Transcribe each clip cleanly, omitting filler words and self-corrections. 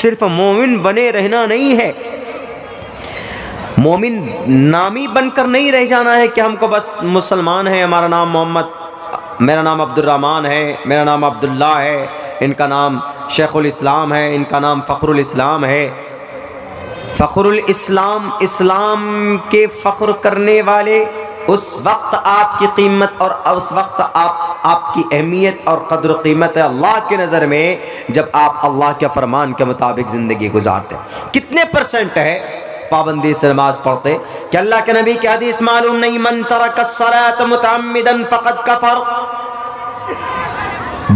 सिर्फ मोमिन बने रहना नहीं है, मोमिन नामी बनकर नहीं रह जाना है कि हमको बस मुसलमान है, हमारा नाम मोहम्मद, मेरा नाम अब्दुर्रहमान है, मेरा नाम अब्दुल्ला है, इनका नाम शेखुल इस्लाम है, इनका नाम फ़ख्रुल इस्लाम है। फ़ख्रुल इस्लाम, इस्लाम के फ़ख्र करने वाले उस वक्त आपकी कीमत और उस वक्त आपकी अहमियत और कद्र कीमत है अल्लाह की नज़र में जब आप अल्लाह के फरमान के मुताबिक ज़िंदगी गुजारते। कितने परसेंट है पाबंदी से नमाज पढ़ते कि अल्लाह के नबी की हदीस मालूम नहीं, मन तरकस्सलात मुतअम्मिदन फ़क़द कफ़र।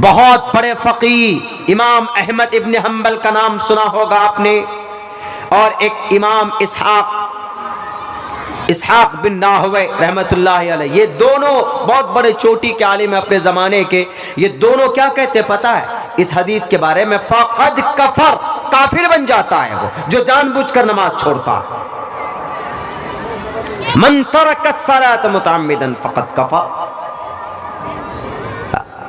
बहुत बड़े फ़क़ीह इमाम अहमद इब्न हम्बल का नाम सुना होगा आपने, और एक इमाम इसहाक बिन नाहवे रहमतुल्लाहि अलैह, ये दोनों बहुत बड़े चोटी के आलिम अपने ज़माने के। ये दोनों क्या कहते पता है इस हदीस के बारे में? फ़क़द कफ़र, काफिर बन जाता है वो जो जानबूझकर नमाज छोड़ता है। मन तरकस्सलात मुतअम्मिदन फ़क़द कफ़र।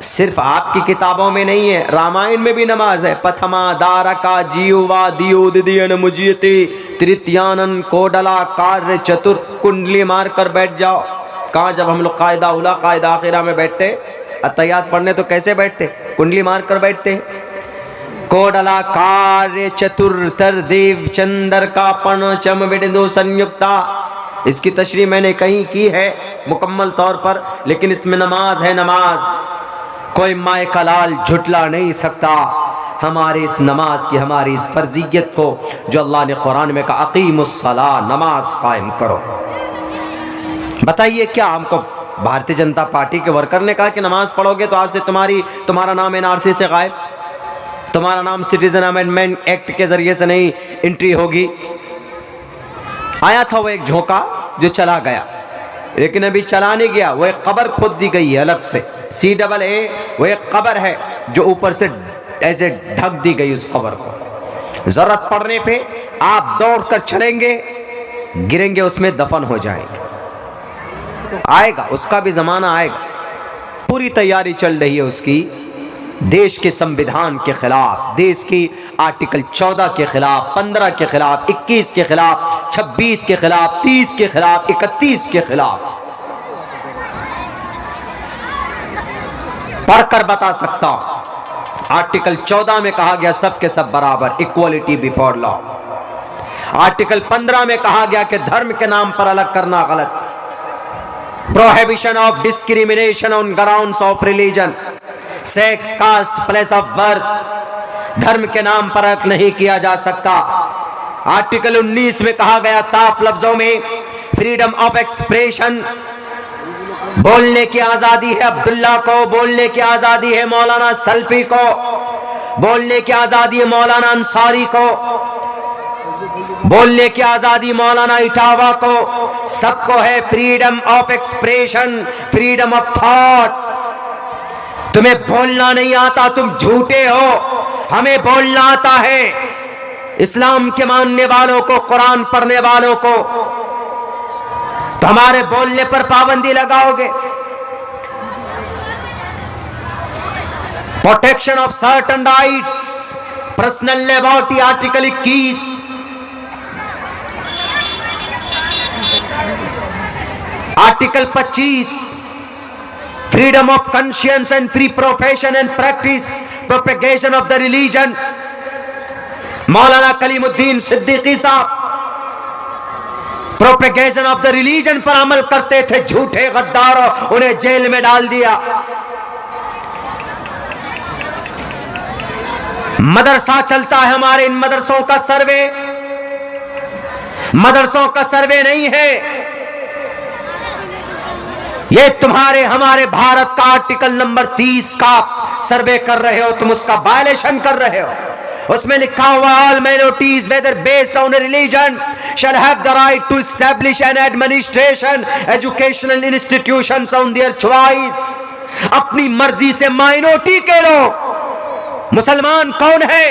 सिर्फ आपकी किताबों में नहीं है, रामायण में भी नमाज है। पथमा दारका जीवा दियोदियन मुजियते तृतीयानन कोडला कार्य चतुर। कुंडली मार कर बैठ जाओ। कहाँ जब हम लोग कायदा उला कायदा आखिरा में बैठते अत्तहियात पढ़ने तो कैसे बैठते? कुंडली मार कर बैठते। कोडला कार्य चतुर तर देव चंदर का पण चम विडिंदु संयुक्ता। इसकी तशरीह मैंने कहीं की है मुकम्मल तौर पर, लेकिन इसमें नमाज है। नमाज कोई माए का लाल झुटला नहीं सकता हमारे इस नमाज की, हमारी इस फर्जियत को जो अल्लाह ने कुरान में कहा अकीमुस्सला, नमाज कायम करो। बताइए क्या हमको भारतीय जनता पार्टी के वर्कर ने कहा कि नमाज पढ़ोगे तो आज से तुम्हारा नाम एनआरसी से गायब, तुम्हारा नाम सिटीजन अमेंडमेंट एक्ट के जरिए से नहीं एंट्री होगी। आया था वो एक झोंका जो चला गया, लेकिन अभी चला नहीं गया। वो एक कब्र खोद दी गई है अलग से, CAA, वो एक कब्र है जो ऊपर से ऐसे ढक दी गई। उस कब्र को जरूरत पड़ने पे आप दौड़कर चलेंगे, गिरेंगे उसमें, दफन हो जाएंगे। आएगा, उसका भी जमाना आएगा। पूरी तैयारी चल रही है उसकी, देश के संविधान के खिलाफ, देश की आर्टिकल 14 के खिलाफ, 15 के खिलाफ, 21 के खिलाफ, 26 के खिलाफ, 30 के खिलाफ, 31 के खिलाफ। पढ़कर बता सकता हूं। आर्टिकल 14 में कहा गया सबके सब बराबर, इक्वलिटी बिफोर लॉ। आर्टिकल 15 में कहा गया कि धर्म के नाम पर अलग करना गलत। Prohibition of discrimination on grounds of religion, sex, caste, place of birth, धर्म के नाम पर अलग नहीं किया जा सकता। आर्टिकल 19 में कहा गया साफ लफ्जों में फ्रीडम ऑफ एक्सप्रेशन, बोलने की आजादी है अब्दुल्ला को, बोलने की आजादी है मौलाना सल्फी को, बोलने की आजादी है मौलाना अंसारी को, बोलने की आजादी मौलाना इटावा को, सबको है freedom of expression, freedom of thought. तुम्हें बोलना नहीं आता, तुम झूठे हो। हमें बोलना आता है। इस्लाम के मानने वालों को, कुरान पढ़ने वालों को, तो हमारे बोलने पर पाबंदी लगाओगे। Protection of certain rights, personal liberty, article 21। Article 25, freedom of conscience and free profession and practice, propagation of the religion. मौलाना कलीमुद्दीन सिद्दीकी साहब प्रोपेगेशन ऑफ द रिलीजन पर अमल करते थे, झूठे गद्दारों, उन्हें जेल में डाल दिया। मदरसा चलता है हमारे, इन मदरसों का सर्वे, मदरसों का सर्वे नहीं है। ये तुम्हारे हमारे भारत का आर्टिकल नंबर 30 का सर्वे कर रहे हो, तुम उसका वायलेशन कर रहे हो। उसमें लिखा हुआ all minorities whether based on religion shall have the right to establish and administration educational institutions on their choice. अपनी मर्जी से माइनॉरिटी के लोग, मुसलमान कौन है,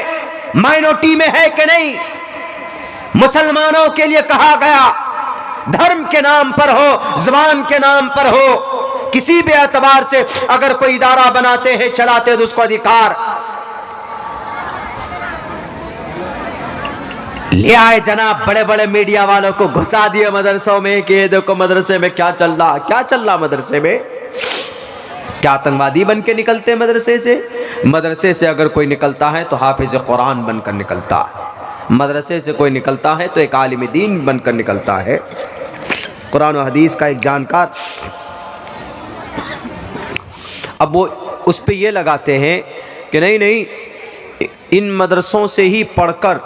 माइनॉरिटी में है कि नहीं? मुसलमानों के लिए कहा गया धर्म के नाम पर हो, जुबान के नाम पर हो, किसी भी एतबार से अगर कोई इदारा बनाते हैं, चलाते हैं, तो उसको अधिकार। ले आए जनाब बड़े बड़े मीडिया वालों को, घुसा दिए मदरसों में कि ये देखो मदरसे में क्या चल रहा, क्या चल रहा मदरसे में, क्या आतंकवादी बन के निकलते हैं मदरसे से। मदरसे से अगर कोई निकलता है तो हाफिज कुरान बनकर निकलता है, मदरसे से कोई निकलता है तो एक आलिम दीन बनकर निकलता है, कुरान और हदीस का एक जानकार। अब वो उस पे ये लगाते हैं कि नहीं नहीं, इन मदरसों से ही पढ़कर,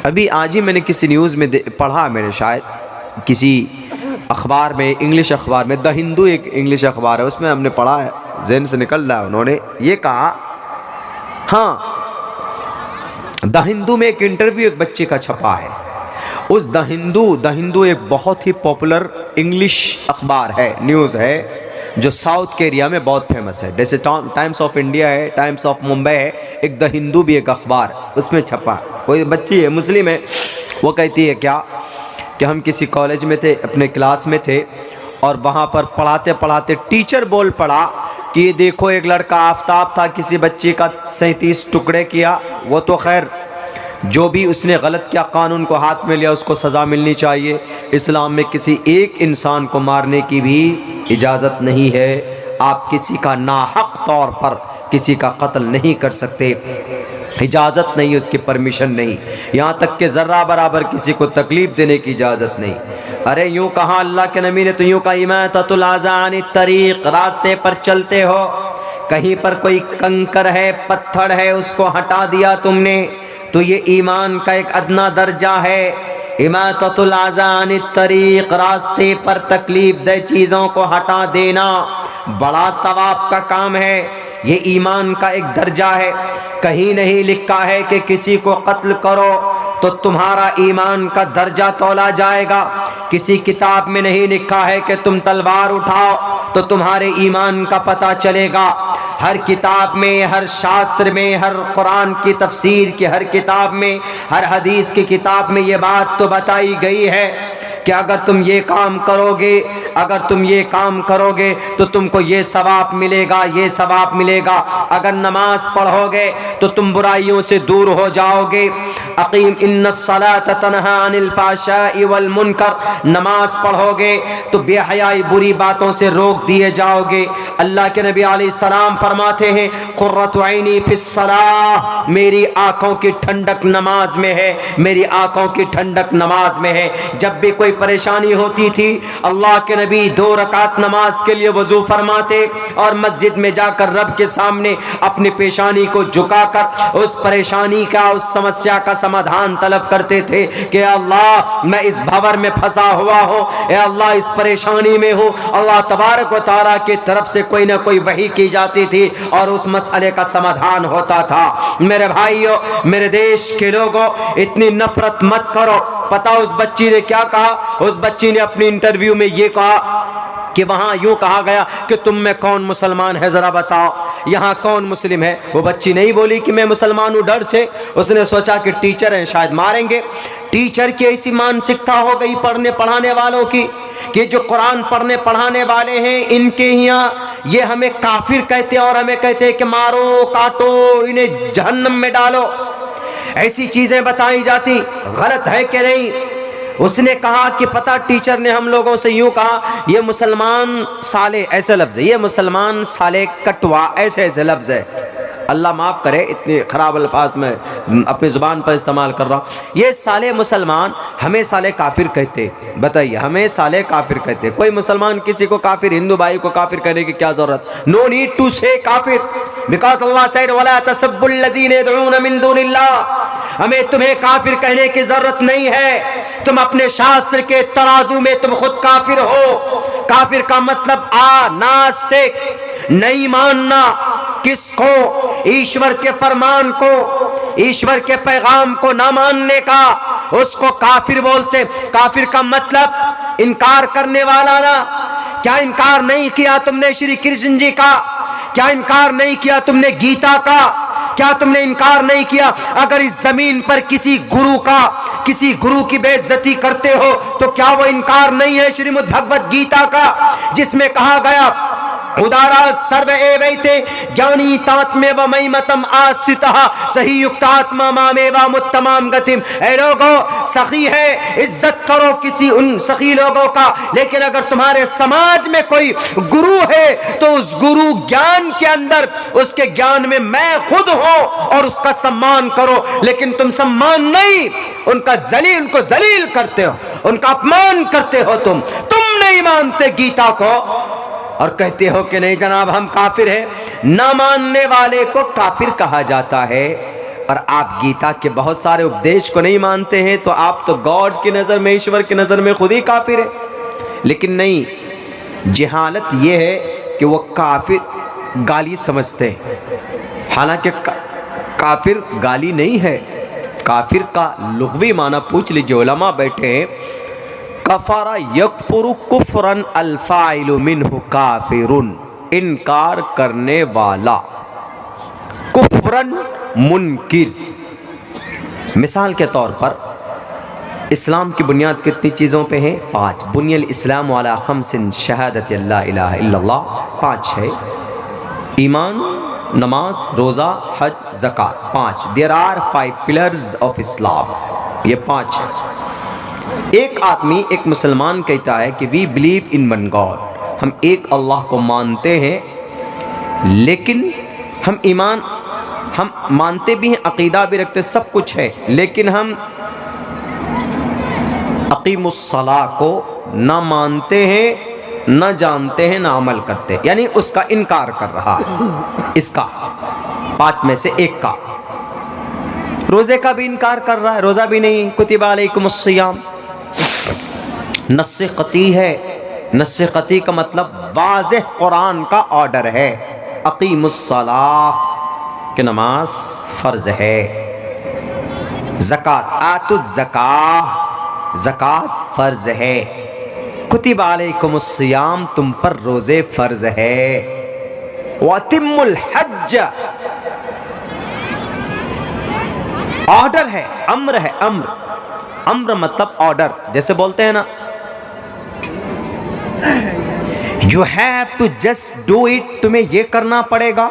अभी आज ही मैंने किसी न्यूज़ में पढ़ा, मैंने शायद किसी अखबार में, इंग्लिश अखबार में, द हिंदू एक इंग्लिश अखबार है, उसमें हमने पढ़ा है, ज़हन से निकल रहा है, उन्होंने ये कहा, हाँ द हिंदू में एक इंटरव्यू एक बच्चे का छपा है। उस द हिंदू एक बहुत ही पॉपुलर इंग्लिश अखबार है, न्यूज़ है, जो साउथ के एरिया में बहुत फेमस है, जैसे टाइम्स ऑफ इंडिया है, टाइम्स ऑफ मुंबई है, एक द हिंदू भी एक अखबार, उसमें छपा। कोई बच्ची है, मुस्लिम है, वो कहती है क्या कि हम किसी कॉलेज में थे, अपने क्लास में थे, और वहाँ पर पढ़ाते पढ़ाते टीचर बोल पड़ा कि ये देखो एक लड़का आफताब था, किसी बच्ची का 37 टुकड़े किया, वो तो खैर जो भी उसने गलत किया कानून को हाथ में लिया उसको सज़ा मिलनी चाहिए, इस्लाम में किसी एक इंसान को मारने की भी इजाज़त नहीं है, आप किसी का नाहक तौर पर किसी का कत्ल नहीं कर सकते, इजाज़त नहीं, उसकी परमिशन नहीं, यहाँ तक कि ज़र्रा बराबर किसी को तकलीफ़ देने की इजाज़त नहीं। अरे यूँ कहा अल्लाह के नबी ने, तो यूँ कहा इमाततुल अज़ा अनित तरीक़, रास्ते पर चलते हो, कहीं पर कोई कंकर है, पत्थर है, उसको हटा दिया तुमने, तो ये ईमान का एक अदना दर्जा है। इमाततुल अज़ा अनित तरीक़, रास्ते पर तकलीफ दे चीज़ों को हटा देना बड़ा सवाब का काम है, ये ईमान का एक दर्जा है। कहीं नहीं लिखा है कि किसी को कत्ल करो तो तुम्हारा ईमान का दर्जा तोला जाएगा, किसी किताब में नहीं लिखा है कि तुम तलवार उठाओ तो तुम्हारे ईमान का पता चलेगा। हर किताब में, हर शास्त्र में, हर कुरान की तफसीर की हर किताब में, हर हदीस की किताब में ये बात तो बताई गई है कि अगर तुम ये काम करोगे, अगर तुम ये काम करोगे तो तुमको ये सवाब मिलेगा, ये सवाब मिलेगा। अगर नमाज पढ़ोगे तो तुम बुराइयों से दूर हो जाओगे। अकीम इन्नस्सलात तन्हा अनिल फाहशाइ वल मुनकर, नमाज पढ़ोगे तो बेहयाई बुरी बातों से रोक दिए जाओगे। अल्लाह के नबी अलैहिस्सलाम फरमाते हैं कुर्रतु ऐनी फिस्सलाह, मेरी आंखों की ठंडक नमाज में है, मेरी आंखों की ठंडक नमाज में है। जब भी कोई परेशानी होती थी अल्लाह के नबी 2 रकात नमाज के लिए वजू फरमाते और मस्जिद में जाकर रब के सामने अपनी पेशानी को झुकाकर उस परेशानी का, उस समस्या का समाधान तलब करते थे कि अल्लाह मैं इस भंवर में फंसा हुआ हूँ, ए अल्लाह इस परेशानी में हूँ। अल्लाह तबारक व तआला की तरफ से कोई ना कोई वही की जाती थी और उस मसले का समाधान होता था। मेरे भाइयों, मेरे देश के लोगों, इतनी नफरत मत करो। पता उस बच्ची ने क्या कहा? उस बच्ची ने अपनी इंटरव्यू में ये कहा कि वहाँ यूँ कहा गया कि तुम में कौन मुसलमान है ज़रा बताओ, यहाँ कौन मुस्लिम है। वो बच्ची नहीं बोली कि मैं मुसलमान हूँ डर से, उसने सोचा कि टीचर हैं शायद मारेंगे। टीचर की ऐसी मानसिकता हो गई पढ़ने पढ़ाने वालों की कि जो कुरान पढ़ने पढ़ाने वाले हैं इनके यहाँ ये हमें काफिर कहते हैं और हमें कहते हैं कि मारो काटो इन्हें जहन्नम में डालो। ऐसी चीज़ें बताई जाती, गलत है कि नहीं? उसने कहा कि पता टीचर ने हम लोगों से यूं कहा ये मुसलमान साले, ऐसे लफ्ज़ है, ये मुसलमान साले कटवा, ऐसे ऐसे लफ्ज़ है। अल्लाह माफ़ करे इतने ख़राब अल्फाज में अपनी ज़ुबान पर इस्तेमाल कर रहा हूँ। ये साले मुसलमान हमें साले काफिर कहते, बताइए हमें साले काफिर कहते। कोई मुसलमान किसी को काफिर, हिंदू भाई को काफिर कहने की क्या ज़रूरत? नो नीड टू से काफिर, बिकॉज अल्लाह सेड वला तसब्बुल लज़ीना यदऊन मिन दूनिल्लाह। हमें तुम्हें काफिर कहने की ज़रूरत नहीं है। तुम अपने शास्त्र के तराजू में तुम खुद काफिर हो। काफिर का मतलब नास्तिक, नहीं मानना किसको? ईश्वर के फरमान को, ईश्वर के पैगाम को ना मानने का, उसको काफिर बोलते। काफिर का मतलब इनकार करने वाला ना। क्या इनकार नहीं किया तुमने श्री कृष्ण जी का? क्या इनकार नहीं किया तुमने गीता का? क्या तुमने इनकार नहीं किया अगर इस जमीन पर किसी गुरु की बेइज्जती करते हो तो क्या वो इनकार नहीं है श्रीमद् भगवत गीता का, जिसमें कहा गया उदारा सर्व एवैते ज्ञानी तात्मेव मयिमतम आस्थितः सही युक्तात्मा मामेवा मुत्तमाम गतिम। ऐ लोगों, सखी है, इज्जत करो किसी उन सखी लोगों का, लेकिन अगर तुम्हारे समाज में कोई गुरु है तो उस गुरु ज्ञान के अंदर, उसके ज्ञान में मैं खुद हूं और उसका सम्मान करो। लेकिन तुम सम्मान नहीं, उनको जलील करते हो, उनका अपमान करते हो। तुम नहीं मानते गीता को और कहते हो कि नहीं जनाब हम काफिर हैं। ना मानने वाले को काफिर कहा जाता है। और आप गीता के बहुत सारे उपदेश को नहीं मानते हैं तो आप तो गॉड की नज़र में, ईश्वर की नज़र में खुद ही काफिर है। लेकिन नहीं, जहालत ये है कि वो काफिर गाली समझते हैं, हालांकि काफिर गाली नहीं है। काफिर का लुग़वी माना पूछ लीजिए, उलमा बैठे हैं। कफरा यकफुरु कुफरन अल्फाइलु मिन्हु काफिरुन, इनकार करने वाला, कुफरन मुनकिर। मिसाल के तौर पर इस्लाम की बुनियाद कितनी चीज़ों पे है? 5। बुनियल इस्लाम वाला खमसिन शहादत अल्ला इलाहा इल्लल्लाह, 5 है। ईमान, नमाज, रोज़ा, हज, ज़कात, 5। There are 5 pillars of Islam, ये 5 है। एक आदमी, एक मुसलमान कहता है कि we believe in one God, हम एक अल्लाह को मानते हैं, लेकिन हम मानते भी हैं, अकीदा भी रखते, सब कुछ है, लेकिन हम अकीमुस्सलाह को ना मानते हैं, ना जानते हैं, ना अमल करते, यानी उसका इनकार कर रहा है। इसका 5 में से एक का। रोज़े का भी इनकार कर रहा है, रोज़ा भी नहीं। कुतिबा अलैकुमुस्सियाम नस्से क़ती है। नस्से क़ती का मतलब वाज़ेह कुरान का ऑर्डर है। अक़ीमुस्सलाह कि नमाज फ़र्ज़ है। ज़कात, आतुज़्ज़काह, ज़कात फ़र्ज़ है। कुतिबा अलैकुमुस्सियाम, तुम पर रोज़े फ़र्ज़ है। वअतिम्मुल हज्ज, ऑर्डर है, अम्र है। अम्र मतलब ऑर्डर, जैसे बोलते हैं ना you have to just do it, तुम्हें ये करना पड़ेगा।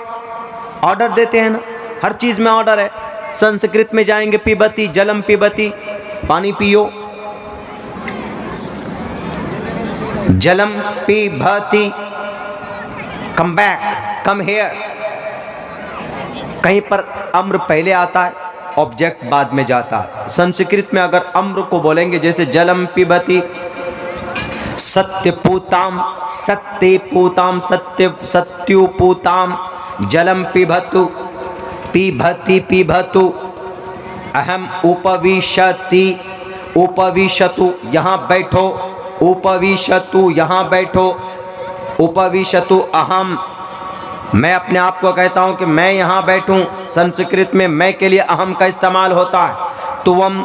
ऑर्डर देते हैं ना, हर चीज में ऑर्डर है। संस्कृत में जाएंगे, पिबती जलम पिबती, पानी पियो। जलम पिबती, कम बैक, कम हेयर। कहीं पर अम्र पहले आता है, ऑब्जेक्ट बाद में जाता है। संस्कृत में अगर अम्र को बोलेंगे, जैसे जलम पिबती, सत्यपूताम, सत्यपूताम, सत्युपूताम, जलम पिबतु, पिबती पिबतु, अहम उपविशति, उपविशतु, यहाँ बैठो, उपविशतु, यहाँ बैठो, उपविशतु, अहम, मैं अपने आप को कहता हूँ कि मैं यहाँ बैठूँ। संस्कृत में मैं के लिए अहम का इस्तेमाल होता है। तुवम